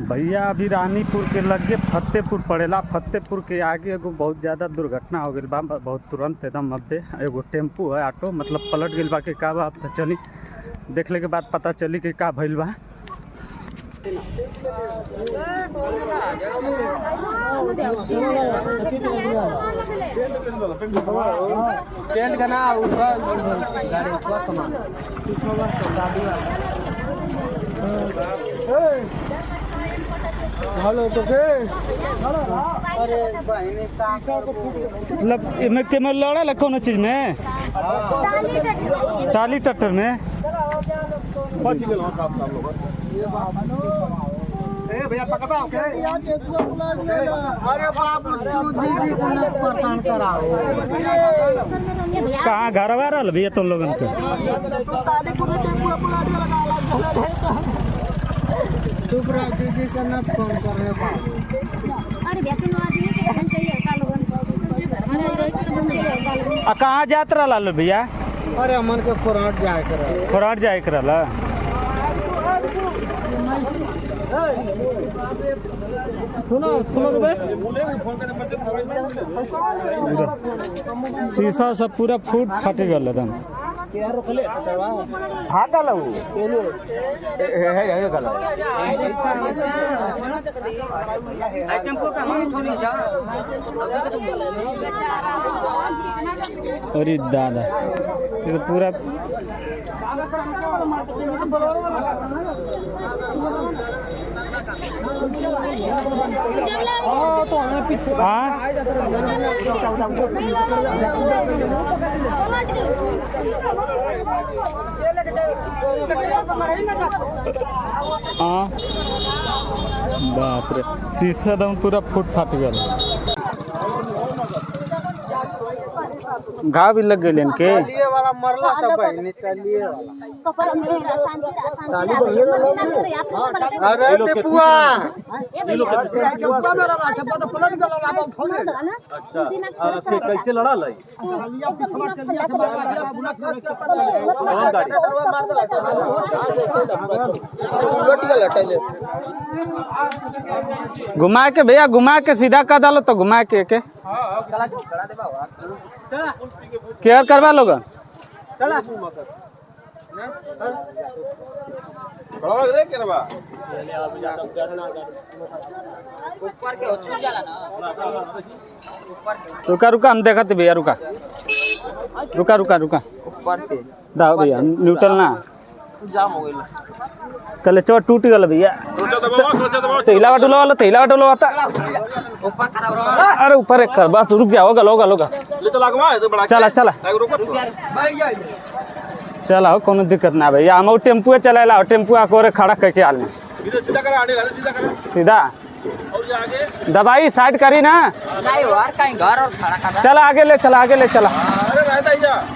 भैया अभी रानीपुर के लगे फतेहपुर पड़ेला। फतेहपुर के आगे एगो बहुत ज़्यादा दुर्घटना हो गई बा। बहुत तुरंत एकदम अब्बे एगो टेम्पू है, ऑटो मतलब पलट गई बा। के का बा पता चली, देखले के बाद पता चली कि का भइल बा। टेंट का ना गाड़ी का सामान हेलो तो अरे मतलब इनमें के में लड़ा कौन चीज में टाली ट्रैक्टर में भैया पकड़ा अरे बाप कहाँ घर आ रहा भैया तुम लोगन के? कहाँ जात रहा भैया? अरे अमन के खोराट जाए कर शीशा सब पूरा फूट फट गल एकदम। हाँ गल अरे दादा ये पूरा हाँ बाप रे शीशा दम पूरा फूट फाट गया। घाव भी लग गए इनके वाला मरला सब निकलिए अरे टेपुआ फिर कैसे लड़ा लाई घुमा के भैया, घुमा के सीधा कर डालो तो घुमा के केयर करवा लोग। रुका रुका हम देखते भैया, रुका रुका रुका रुका दाओ भैया न्यूट्रल ना जाम हो गई कल चोट टूट गल भैया। तेला वाटो वाला तेला वाटो आता अरे ऊपर एक कर बस रुक जा होगा होगा होगा चला चला चला हो कोनो दिक्कत ना भैया। हम टेम्पू चला टेम्पू आके खड़ा करके आल सीधा दवाई साइड करी ना चला आगे ले चला आगे ले चला।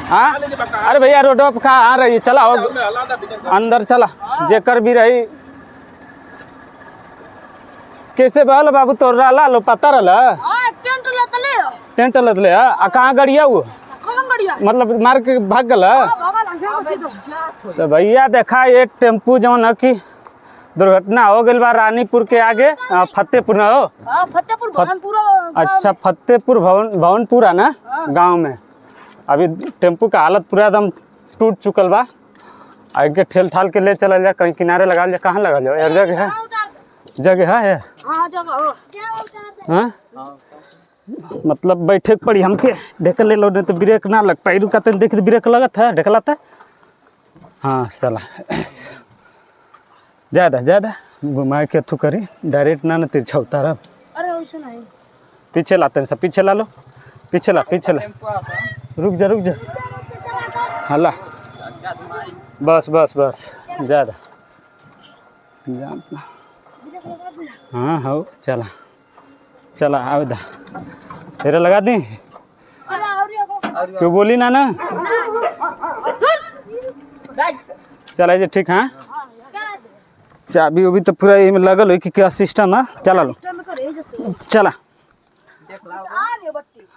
हाँ अरे भैया रोड कहाँ आ रही चला हो अंदर चला जेकर भी रही कैसे बहल बाबू तो रहा लो पता रहा टेंट लतले आ कहाँ गड़िया वो मतलब मार के भाग गल तो भैया देखा ये टेम्पू जो न की दुर्घटना हो गई बा रानीपुर के आगे फतेहपुर ना हो अच्छा फतेहपुर भवनपुरा ना गांव में। अभी टेम्पू का हालत पूरा एकदम टूट चुकल बा। आगे ठेल ठाल के ले चला जा कहीं किनारे लगा जा कहाँ लगा जाओ यार जगह है हाँ मतलब बैठे पड़ी हमके ढेकल ले लो नहीं तो ब्रेक ना लग पाई। रुका तो देख ब्रेक लगा था ढेकला था हाँ चला ज्यादा घुमा के अथू करी डायरेक्ट ना तिरछा उतारा पीछे लाते हैं सब पीछे ला लो पीछे ला रुक जा हला बस बस बस ज्यादा हाँ हो चला चला आवेदा तेरे लगा दी क्यों बोली ना चला जी ठीक। हाँ चाबी उबी तो पूरा में लगल हो कि क्या सिस्टम है चला लो चला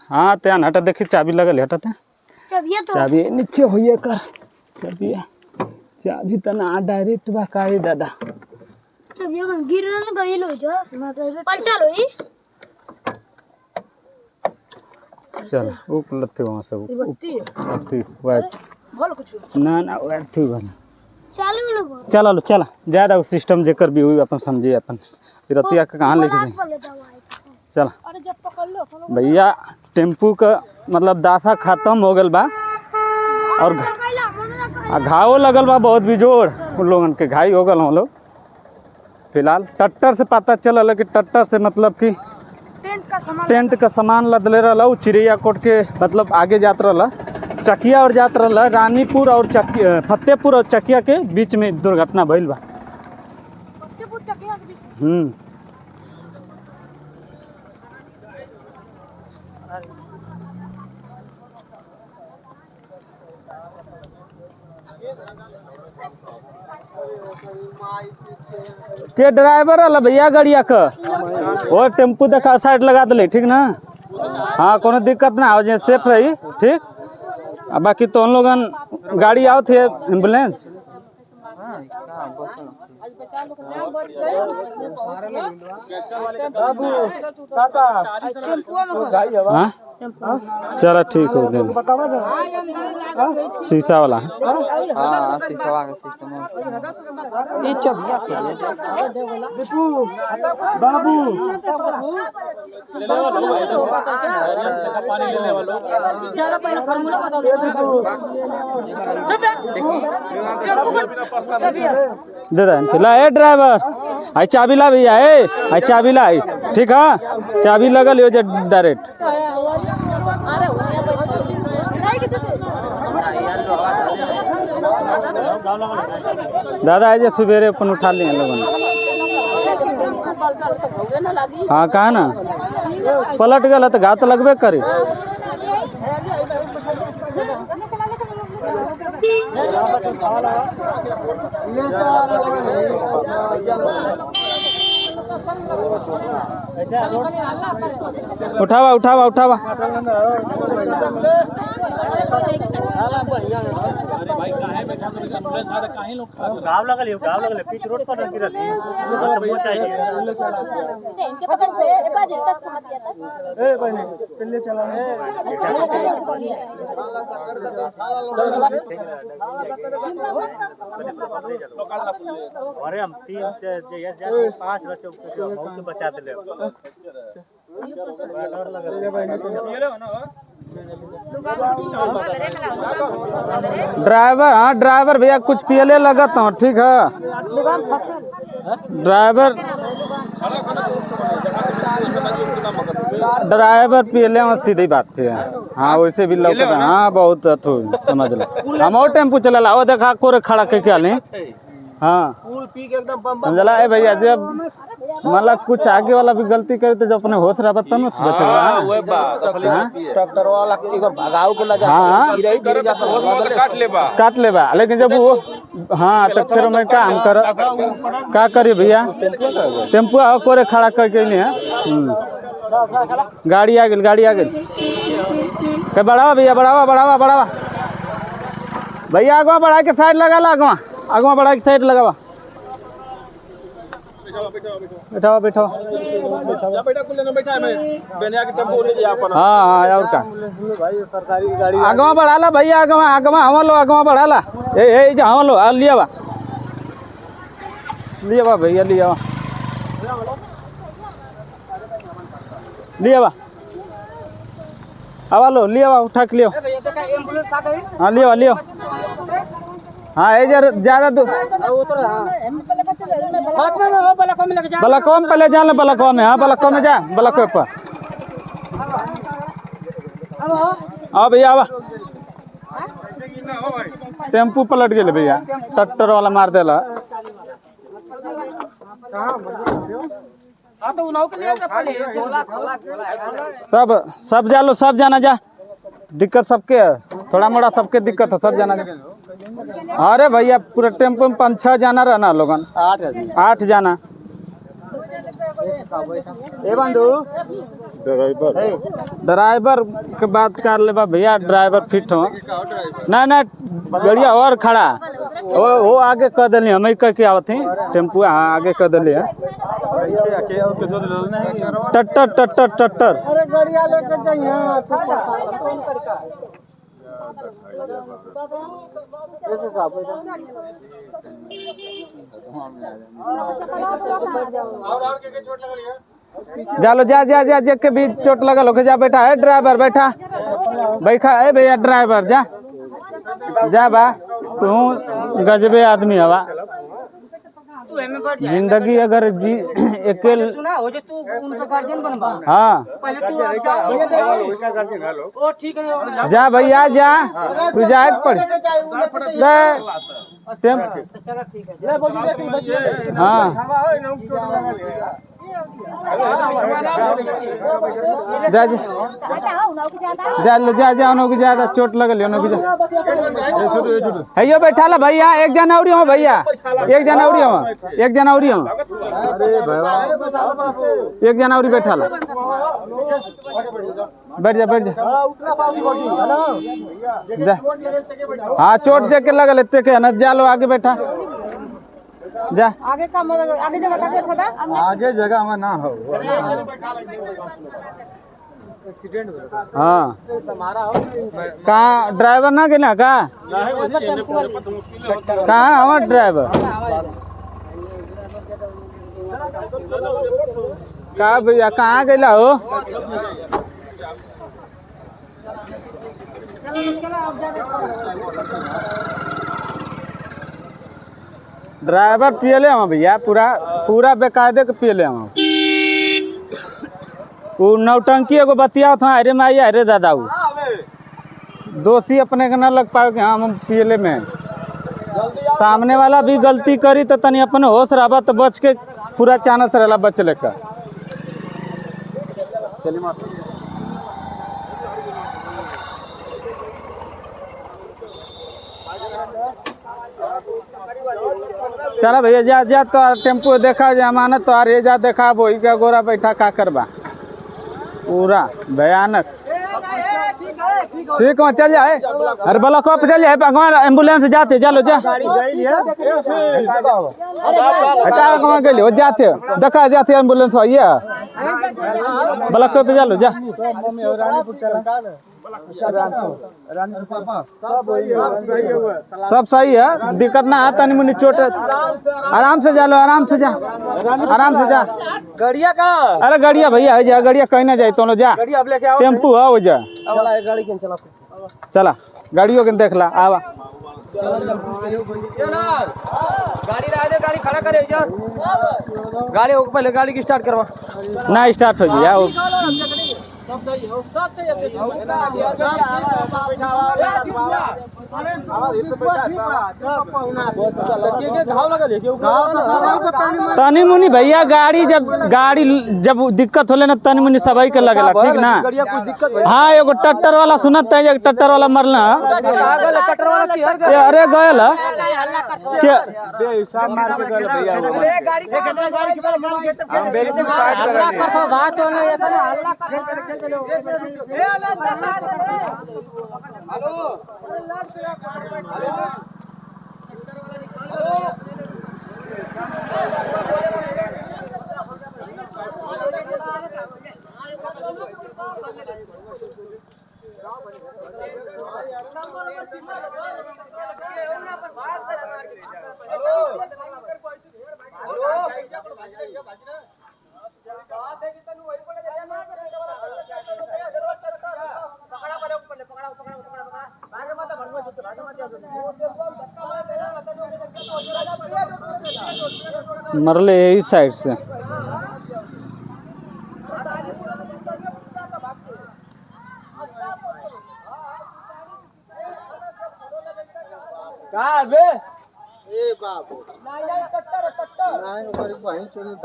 हाँ त्यान हटा देखी चाबी लगल हटाते चाबी नीचे होइए कर चाबी तो ना डायरेक्ट बा काई दादा गिरल गइल हो जो पलटा लोई चल उपलब्ध वहाँ से उपलब्ध वाइट ना ना वाइट ठीक है चालू लोग चला लो चला ज़्यादा सिस्टम जेकर भी हुई अपन समझिए अपन रतिया का कहाँ लेके जाए चला अरे जब पकड़ लो भैया टेम्पू का मतलब दासा खत्म हो गल बा और घावो लगल बा बहुत बिजोड़ उन लोगन के घाई हो गल हम लोग फिलहाल ट्रैक्टर से पता चलल कि ट्रैक्टर से मतलब कि टेंट का सामान लदले रहा चिड़ैया कोट के मतलब आगे जात रहा चकिया और जात रहा रानीपुर और फतेहपुर और चकिया के बीच में दुर्घटना भइल बा। के ड्राइवर अल भैया गाड़िया का वो टेम्पू देखा साइड लगा दिले ठीक ना हाँ कोनो दिक्कत ना हो जाए सेफ रही ठीक अब बाकी तो उन लोगन गाड़ी आओ थे एम्बुलेंस हाँ चलो ठीक हो गया शीशा वाला हाँ शीशा वाला सिस्टम ये चबिया बाबू दे दे ला ए ड्राइवर आई चाबी ला भैया आई चाबी ला ठीक है चाबी लगल हो जाए डायरेक्ट दादा आज सवेरे अपन उठा लिए लोगों ने हाँ कहा ना पलट गया तो घात लगबे करी उठावा उठावा उठावा गाँव लगल पिच रोड पर गिरल इनके पकड़ से ए बाजे तक समझ गया था ए बहनी चलिए चला अरे हम 5 बच्चों को बचा दिले ड्राइवर हाँ ड्राइवर भैया कुछ पियले लगत हूँ ठीक है ड्राइवर पियले में सीधी बात थी हाँ वैसे भी लौक हाँ बहुत अथु समझ लो हम और टेम्पू चला वो देखा कोरे खड़ा करके आले हाँ समझला ए भैया जब मतलब कुछ आगे वाला भी गलती करे तो जब अपने होश रहा तब न बचेगा ट्रैक्टर वाला भगाओ के लगा हाँ काट ले बा लेकिन जब वो हाँ तो फिर मैं काम कर का करी भैया टेम्पू आओ कोरे खड़ा करके नहीं है गाड़ी आ गई बढ़ावा भैया बढ़ावा भैया आगवा बढ़ा के साइड लगा ला आगवा बढ़ा के साइड लगावा बैठाओ हाँ और का आगवा बढ़ा ला भैया आगवा हवा लो आगवा बढ़ा ला ए हवा लो लिया बा भैया लिया बा हवा लो लिया बा उठा के लियो हाँ लियो हाँ ये ज्यादा बलकवा में पहले जान लो बलकवा में हाँ बलकवा में जा बलकवा पर आओ भैया आवा टेम्पू पलट गए भैया ट्रैक्टर वाला मार देला सब जा लो सब जाना जा दिक्कत सबके है थोड़ा मोड़ा सबके दिक्कत है सब जाना जा अरे भैया पूरा टेम्पो में 5-6 जाना रहना लोगन 8 जाना ड्राइवर के बात कर ले भैया ड्राइवर फिट हो ना गाड़िया और खड़ा वो आगे कर दिली हम कह के आवत ही टेम्पू हाँ आगे कर दिली है टट्टर टट्टर टट्टर अरे गाड़िया लेके जाइए जालो जा जा जा जे के भी चोट लगल होके जा बैठा है ड्राइवर बैठा बैठा है भैया ड्राइवर जा जा बा तू गजबे आदमी हवा जिंदगी अगर जी अकेले हो जे तू उनका गार्जियन बनवा हाँ पहले तू ओ ठीक है जा भैया जा तू जाए पड़ हाँ जा जा जा उन्होंने ज्यादा चोट लगल है यो बैठा ला भैया एक जना और हो भैया एक जना और हो एक जना और हो एक जना और बैठा ला बैठ जा जा हाँ चोट देख के लगल इतने के न जा लो आगे बैठा जा आगे का आगे जगह था आगे जगह में ना हो हाँ कहाँ ड्राइवर ना गिना कहाँ हमारा ड्राइवर कहाँ भैया कहाँ गया हो ड्राइवर पियले हम भैया पूरा बेकायदे के पियले हम वो नौटंकी एगो बतिया था अरे माई अरे दादा वो दोषी अपने के ना लग पाओ कि हाँ हम पियले में सामने वाला भी गलती करी तो तनी अपने होश रहा तो बच के पूरा चानस रहला बच लेकर चला भैया जा जा तो टेम्पू देखा जा अमानत तो ये जा देखा वही का गोरा बैठा का करबा पूरा भयानक ठीक है चल जाए अरे ब्लॉक पे चल जाए भगवान एम्बुलेंस जाते चलो जा कहाँ गए हो जाते देखा जाते एम्बुलेंस आइए ब्लॉक पे चलो जा सब सही है दिक्कत ना है तनी मुनी चोट आराम से जा लो आराम से जा गाड़िया का अरे गाड़िया भैया जा गाड़िया कहीं ना जाए तो जा टेम्पू है वो जा गाड़ी के चला चला गाड़ियों के देख ला आवा गाड़ी रहा दे गाड़ी खड़ा करे यार गाड़ी हो पहले गाड़ी की स्टार्ट करवा ना स्टार्ट हो गया वो तनी मुनी भैया गाड़ी जब दिक्कत होले ना तनी मुनी सबाई के लगेला ठीक ना हाँ एगो ट्रैक्टर वाला सुनत है एक ट्रैक्टर वाला मरना अरे गयल क्या मरले इस साइड से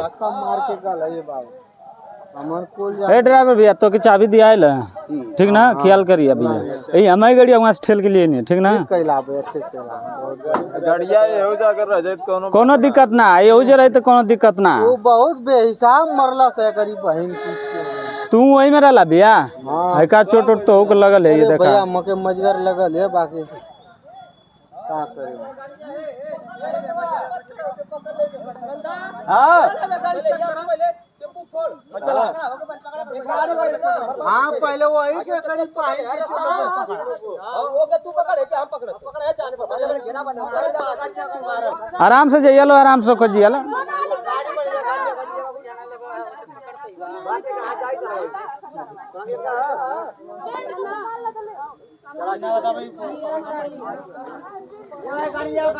धक्का मार के गल है बाबू ए ड्राइवर भैया तो की चाबी दिया है ठीक ना ख्याल करिए भैया यही हमारी गाड़ी वहाँ से ठेल के लिए नहीं ठीक ना कोनो दिक्कत ना ये जो रहे तो कोनो दिक्कत ना वो बहुत बेहिसाब मरला से करी बहन की तू वही में रहला भैया का चोट उट तो लगल है ये देखा भैया मके मजगर लगल है बाकी का करे हाँ हाँ पहले वो आई के करीब पानी के तू पकड़े कि हम पकड़े आराम से जाइए लो, आराम से खोजिए लो। गाड़ी जाओ